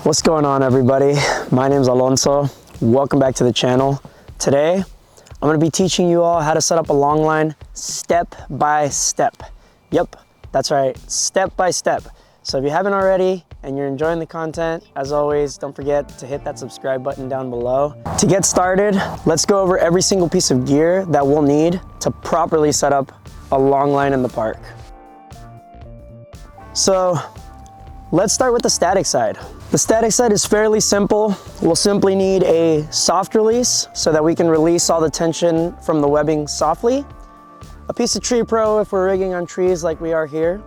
What's going on, everybody? My name's Alonso. Welcome back to the channel. Today, I'm gonna be teaching you all how to set up a long line step by step. Yep, that's right, step by step. So if you haven't already and you're enjoying the content, as always, don't forget to hit that subscribe button down below. To get started, let's go over every single piece of gear that we'll need to properly set up a long line in the park. So let's start with the static side. The static side is fairly simple. We'll simply need a soft release so that we can release all the tension from the webbing softly, a piece of Tree Pro if we're rigging on trees like we are here,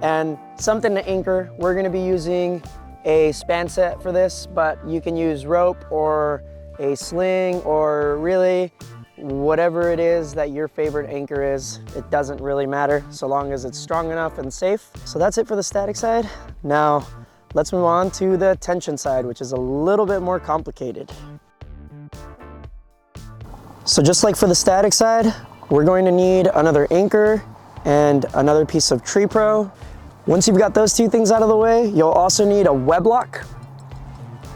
and something to anchor. We're gonna be using a span set for this, but you can use rope or a sling or really whatever it is that your favorite anchor is. It doesn't really matter so long as it's strong enough and safe. So that's it for the static side. Now, let's move on to the tension side, which is a little bit more complicated. So just like for the static side, we're going to need another anchor and another piece of Tree Pro. Once you've got those two things out of the way, you'll also need a web lock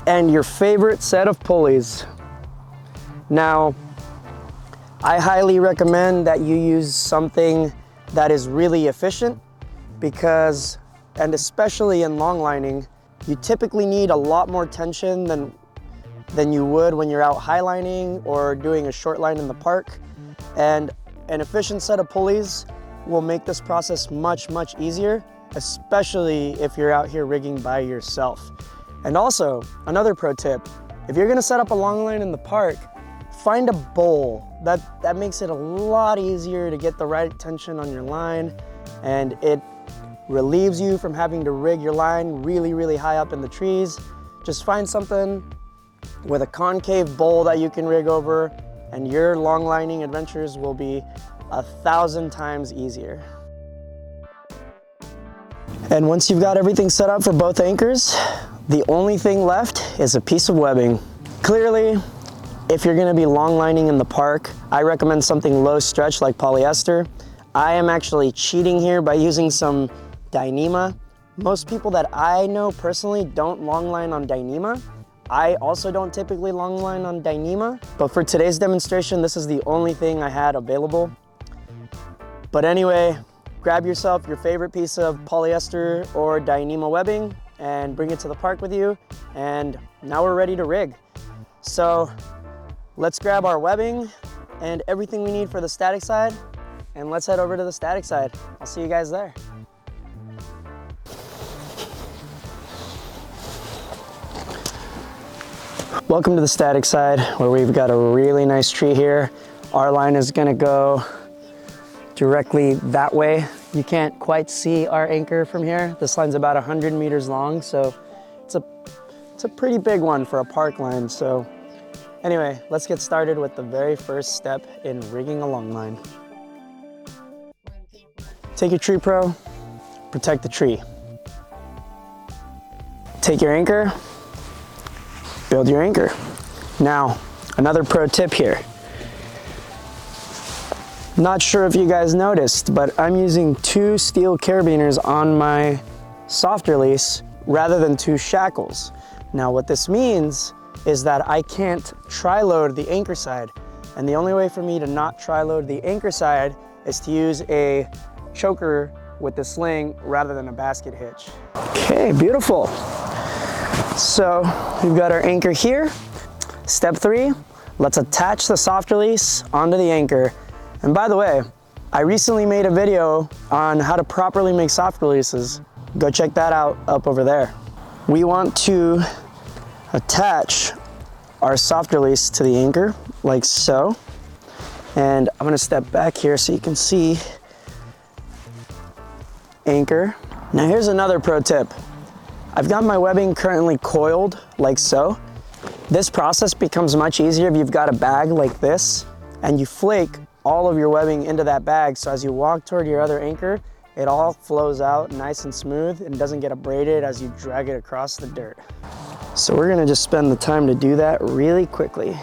and your favorite set of pulleys. Now, I highly recommend that you use something that is really efficient because, and especially in long lining, you typically need a lot more tension than you would when you're out high lining or doing a short line in the park. And an efficient set of pulleys will make this process much, much easier, especially if you're out here rigging by yourself. And also, another pro tip, if you're gonna set up a long line in the park, find a bowl. That makes it a lot easier to get the right tension on your line, and it relieves you from having to rig your line really, really high up in the trees. Just find something with a concave bowl that you can rig over, and your long lining adventures will be 1,000 times easier. And once you've got everything set up for both anchors, the only thing left is a piece of webbing. Clearly, if you're gonna be long lining in the park, I recommend something low stretch like polyester. I am actually cheating here by using some Dyneema. Most people that I know personally don't long line on Dyneema. I also don't typically long line on Dyneema, but for today's demonstration, this is the only thing I had available. But anyway, grab yourself your favorite piece of polyester or Dyneema webbing and bring it to the park with you. And now we're ready to rig. So let's grab our webbing and everything we need for the static side, and let's head over to the static side. I'll see you guys there. Welcome to the static side, where we've got a really nice tree here. Our line is gonna go directly that way. You can't quite see our anchor from here. This line's about 100 meters long, so it's a pretty big one for a park line. So anyway, let's get started with the very first step in rigging a long line. Take your Tree Pro, protect the tree. Take your anchor, build your anchor. Now, another pro tip here. Not sure if you guys noticed, but I'm using 2 steel carabiners on my soft release rather than 2 shackles. Now what this means is that I can't tri-load the anchor side. And the only way for me to not tri-load the anchor side is to use a choker with the sling rather than a basket hitch. Okay, beautiful. So we've got our anchor here. Step 3, let's attach the soft release onto the anchor. And by the way, I recently made a video on how to properly make soft releases. Go check that out up over there. We want to attach our soft release to the anchor like so. And I'm gonna step back here so you can see anchor. Now here's another pro tip. I've got my webbing currently coiled like so. This process becomes much easier if you've got a bag like this and you flake all of your webbing into that bag, so as you walk toward your other anchor, it all flows out nice and smooth and doesn't get abraded as you drag it across the dirt. So we're gonna just spend the time to do that really quickly.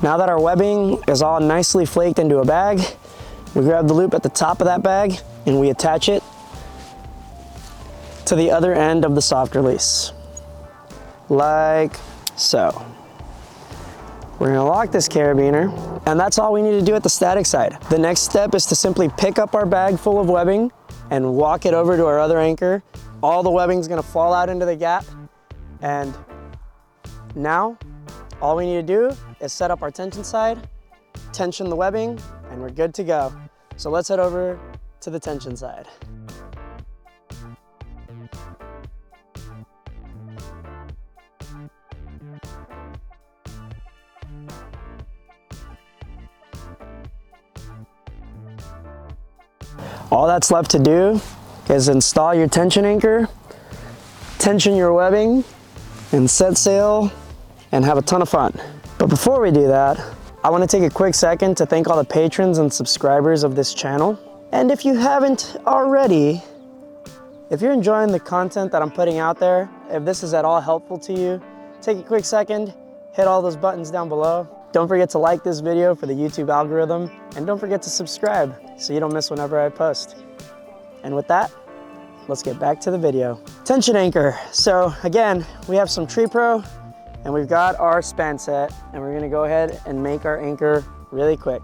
Now that our webbing is all nicely flaked into a bag, we grab the loop at the top of that bag and we attach it to the other end of the soft release, like so. We're gonna lock this carabiner, and that's all we need to do at the static side. The next step is to simply pick up our bag full of webbing and walk it over to our other anchor. All the webbing's gonna fall out into the gap, and now all we need to do is set up our tension side, tension the webbing, and we're good to go. So let's head over to the tension side. All that's left to do is install your tension anchor, tension your webbing, and set sail and have a ton of fun. But before we do that, I want to take a quick second to thank all the patrons and subscribers of this channel. And if you haven't already, if you're enjoying the content that I'm putting out there, if this is at all helpful to you, take a quick second, hit all those buttons down below. Don't forget to like this video for the YouTube algorithm, and don't forget to subscribe so you don't miss whenever I post. And with that, let's get back to the video. Tension anchor. So again, we have some Tree Pro and we've got our span set, and we're gonna go ahead and make our anchor really quick.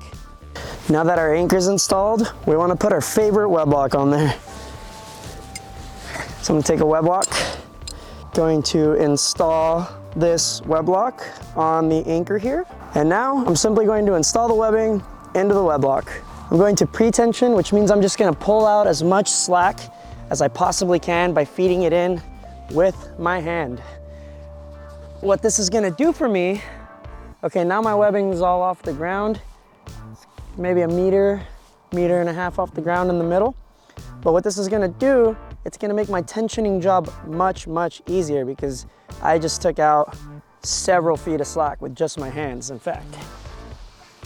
Now that our anchor's installed, we wanna put our favorite web lock on there. So I'm gonna take a web lock, going to install this web lock on the anchor here. And now I'm simply going to install the webbing into the web lock. I'm going to pre-tension, which means I'm just gonna pull out as much slack as I possibly can by feeding it in with my hand. What this is gonna do for me, okay, now my webbing is all off the ground, maybe a meter and a half off the ground in the middle. But what this is gonna do, it's gonna make my tensioning job much, much easier, because I just took out several feet of slack with just my hands. In fact,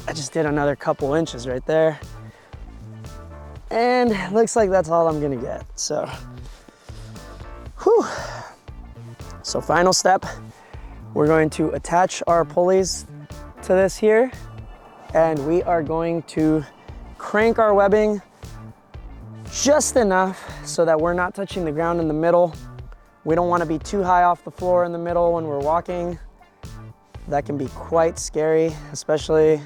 I just did another couple inches right there. And it looks like that's all I'm gonna get, so. Whew. So final step, we're going to attach our pulleys to this here, and we are going to crank our webbing just enough so that we're not touching the ground in the middle. We don't want to be too high off the floor in the middle when we're walking. That can be quite scary, especially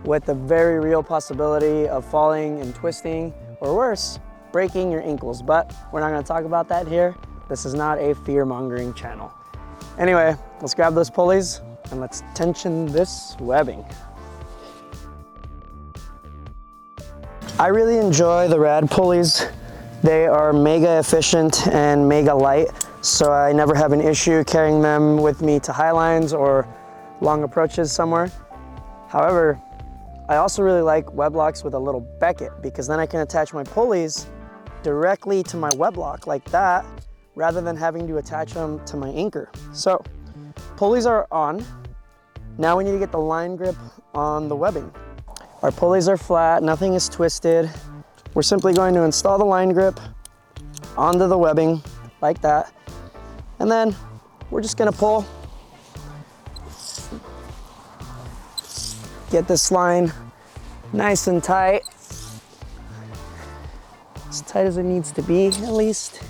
with the very real possibility of falling and twisting, or worse, breaking your ankles. But we're not going to talk about that here. This is not a fear-mongering channel. Anyway, let's grab those pulleys and let's tension this webbing. I really enjoy the rad pulleys. They are mega efficient and mega light, so I never have an issue carrying them with me to highlines or long approaches somewhere. However, I also really like web locks with a little becket, because then I can attach my pulleys directly to my web lock like that, rather than having to attach them to my anchor. So, pulleys are on. Now we need to get the line grip on the webbing. Our pulleys are flat, nothing is twisted. We're simply going to install the line grip onto the webbing like that. And then we're just gonna pull. Get this line nice and tight. As tight as it needs to be, at least.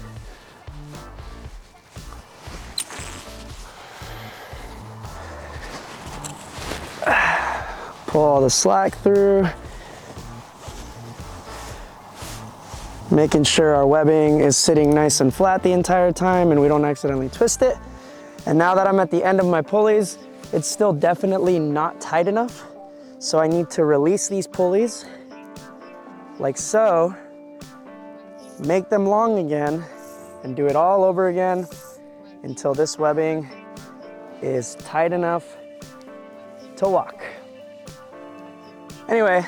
Pull all the slack through. Making sure our webbing is sitting nice and flat the entire time and we don't accidentally twist it. And now that I'm at the end of my pulleys, it's still definitely not tight enough. So I need to release these pulleys like so, make them long again, and do it all over again until this webbing is tight enough to walk. Anyway,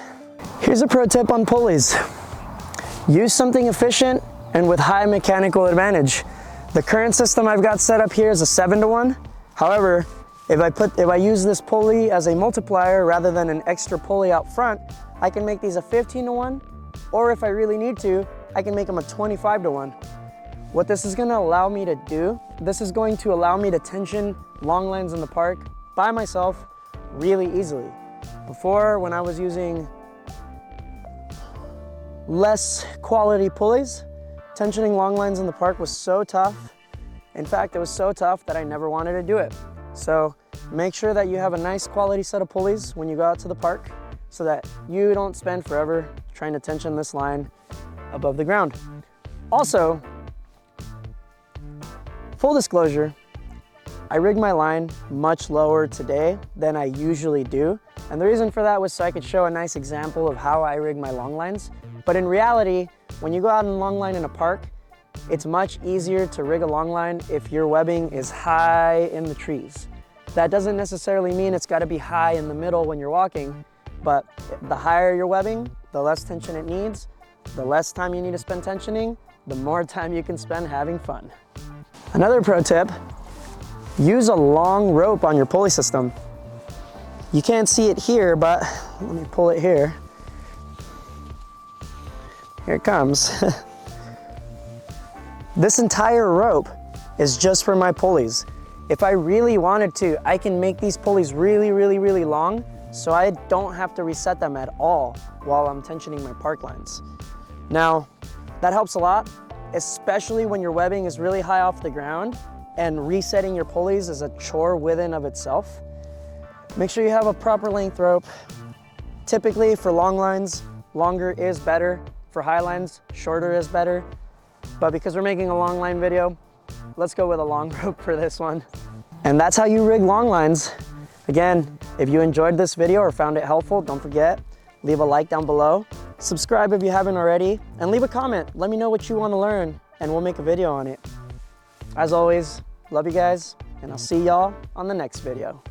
here's a pro tip on pulleys. Use something efficient and with high mechanical advantage. The current system I've got set up here is a 7-to-1. However, if I use this pulley as a multiplier rather than an extra pulley out front, I can make these a 15-to-1, or if I really need to, I can make them a 25-to-1. What this is gonna allow me to do, this is going to allow me to tension long lines in the park by myself really easily. Before, when I was using less quality pulleys, tensioning long lines in the park was so tough. In fact, it was so tough that I never wanted to do it. So make sure that you have a nice quality set of pulleys when you go out to the park so that you don't spend forever trying to tension this line above the ground. Also, full disclosure, I rigged my line much lower today than I usually do. And the reason for that was so I could show a nice example of how I rig my long lines. But in reality, when you go out and long line in a park, it's much easier to rig a long line if your webbing is high in the trees. That doesn't necessarily mean it's got to be high in the middle when you're walking, but the higher your webbing, the less tension it needs, the less time you need to spend tensioning, the more time you can spend having fun. Another pro tip, use a long rope on your pulley system. You can't see it here, but let me pull it here. Here it comes. This entire rope is just for my pulleys. If I really wanted to, I can make these pulleys really, really, really long so I don't have to reset them at all while I'm tensioning my park lines. Now, that helps a lot, especially when your webbing is really high off the ground and resetting your pulleys is a chore within of itself. Make sure you have a proper length rope. Typically for long lines, longer is better. For high lines, shorter is better. But because we're making a long line video, let's go with a long rope for this one. And that's how you rig long lines. Again, if you enjoyed this video or found it helpful, don't forget, leave a like down below. Subscribe if you haven't already, and leave a comment. Let me know what you want to learn, and we'll make a video on it. As always, love you guys, and I'll see y'all on the next video.